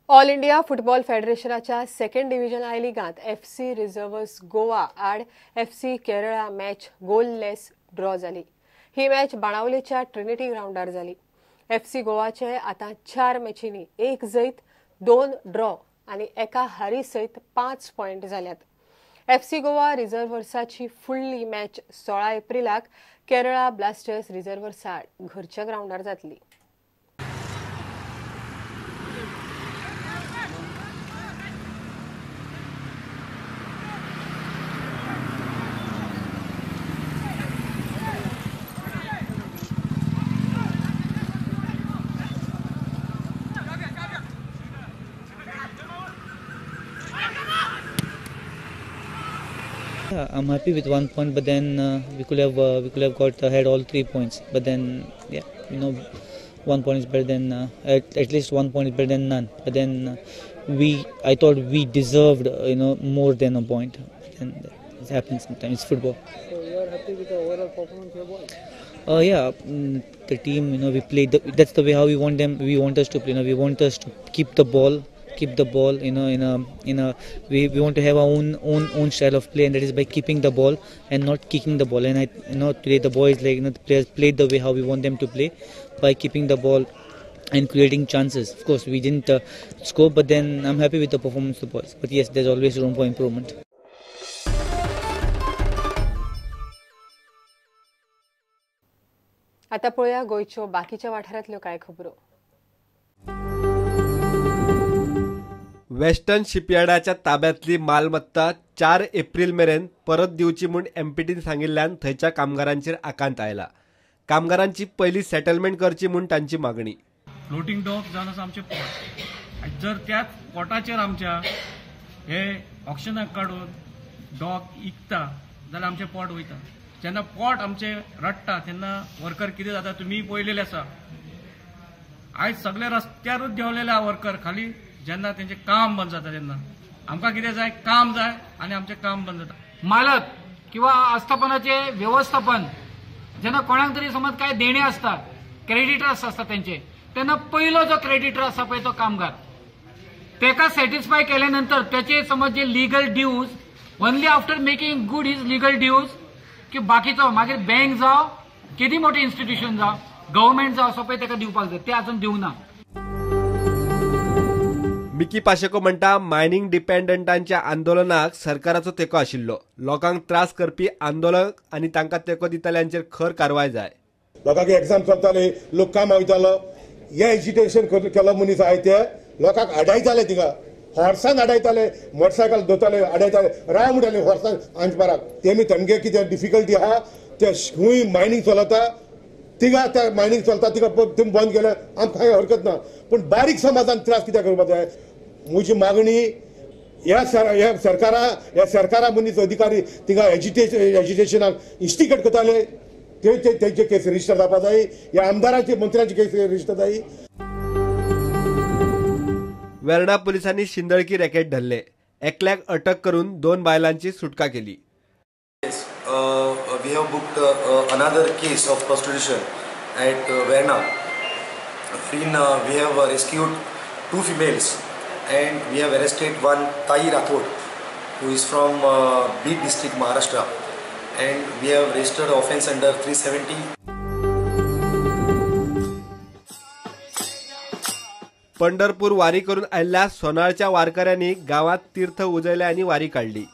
All India football फेडरेशनाच्या second division आय लिगांत FC रिझर्व्हर्स गोवा आड FC Kerala match goalless draw जाली। ही मॅच बाणावलेच्या ट्रिनिटी ग्राउंडार जाली। FC गोवाचे आतां 4 मॅचींनी 1 जैत 2 ड्रॉ आनी एका हारी सयत 5 पॉइंट जाल्यात। FC गोवा रिझर्व्हर्साची फुडली मॅच 16 एप्रिलाक केरळा ब्लास्टर्स रिझर्व्हर्स आड घरच्या ग्राउंडार जातली। Yeah, I'm happy with 1 point, but then we could have got ahead all 3 points. But then, yeah, 1 point is better than at least 1 point is better than none. But then I thought we deserved more than a point. And it happens sometimes. It's football. So you are happy with the overall performance of your boys? Yeah, the team. We played. That's the way how we want them. We want us to play. We want us to keep the ball. We want to have our own style of play, and that is by keeping the ball and not kicking the ball. And today the boys the players played the way how we want them to play, by keeping the ball and creating chances. Of course we didn't score, but then I'm happy with the performance of the boys. But yes, there's always room for improvement. आता पळया गोयच्यो बाकीच्या वाठारांतल्यो कांय खबरो। Western शिपयार्डाच्या ताब्यांतली मालमत्ता 4 April मेरेन परत दिवची म्हूण एमपीटीन सांगिल्ल्यान थंयच्या कामगारांचेर आकांत आयला। कामगारांची पयली सेटलमेंट करची म्हूण तांची मागणी। फ्लोटिंग डॉक जावन आसा आमचे पोर्ट। जर त्याच पोर्टाचेर आमच्या हे ऑक्शनाक काडून डॉक इकता जाल्यार आमचे पोर्ट वयता। जेन्ना पोर्ट आमचे रडटा तेन्ना वर्कर कितें जाता तुमी पळयलेले आसा। आयज सगळे रस्त्यारूच देंवलेले वर्कर खाली जेन्ना तेंचे काम बंद जाता तेन्ना आमकां कितें जाय, काम जाय आनी आमचें काम बंद जाता। मालक किंवा आस्थापनाचे व्यवस्थापन जेन्ना कोणाक तरी समज काय देणे असतात, क्रेडिटर्स असतात तेन्ना पहिलो जो क्रेडिटर आसा पळय तो कामगार, तेका सॅटिस्फाय केल्या नंतर त्याचे समज जे legal dues only after making good is legal dues की बाकीचो मागीर बँक जावं केदी मोठे इन्स्टिट्यूशन जावं गव्हर्नमेंट जावं असो पळय तेका दिवपाक जाय, ते अजून दिवंक ना। मिकी पाशेको म्हणटा मायनिंग डिपेंडंटांच्या आंदोलनाक सरकाराचो तेको आशिल्लो। लोकांक त्रास करपी आंदोलक आनी तांकां तेको दितल्यांचेर खर कारवाय जाय। लोकांक एग्जाम चलताले, लोक काम वयतालो, हे एजिटेशन केलो मनीस आहाय ते लोकांक आडायताले, थिंगा हॉर्सान आडायताले, मोटरसायकल दोताले आडायताले, राव म्हणटाले हॉर्सान आंचबाराक। तेमी तेमगे कितें डिफिकल्टी आहा ते खूंय मायनिंग चलता थिंगा त्या मायनिंग चलता थिंगा तुम्ही बंद केलं आमकां कांय हरकत ना, पण बारीक समाजान त्रास कित्याक करपाक जाय। म्हजी मागणी ह्या सरकारा मनीस अधिकारी थिंगा एजिटेशनाक इन्स्टिगेट करताले तेंचे केस रजिस्टर जावपाक जाय, ह्या आमदारांची मंत्र्यांची केस रजिस्टर जाय। वेर्णा पुलिसांनी शिंदळकी रॅकेट धरले, एकल्याक अटक करून 2 बायलांची सुटका केली। We have booked another case of prostitution at Verna. We have rescued 2 females and we have arrested one Tai Rathod who is from Beed district, Maharashtra, and we have registered offence under 370. Pandharpur वारी करून आयिल्ल्या सोनाळच्या वारकऱ्यांनी गावात तीर्थ उजळले आणि वारी काढली।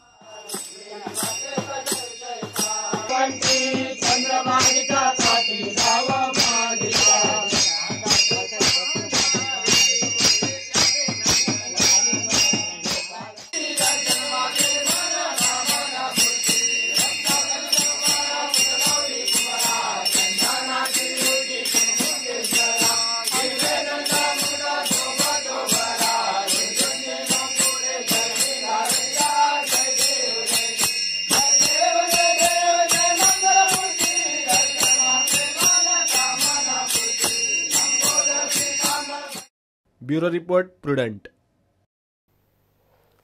Bureau report prudent.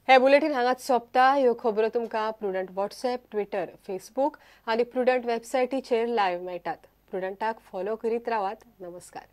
हे bulletin हांगाच सोंपता। ह्यो खबरो तुमकां प्रुडंट व्हॉट्सएप, ट्विटर, फेसबुक आनी प्रुडंट वेबसायटीचेर लायव्ह मेळटात। प्रुडंटाक फॉलो करीत रावात। नमस्कार।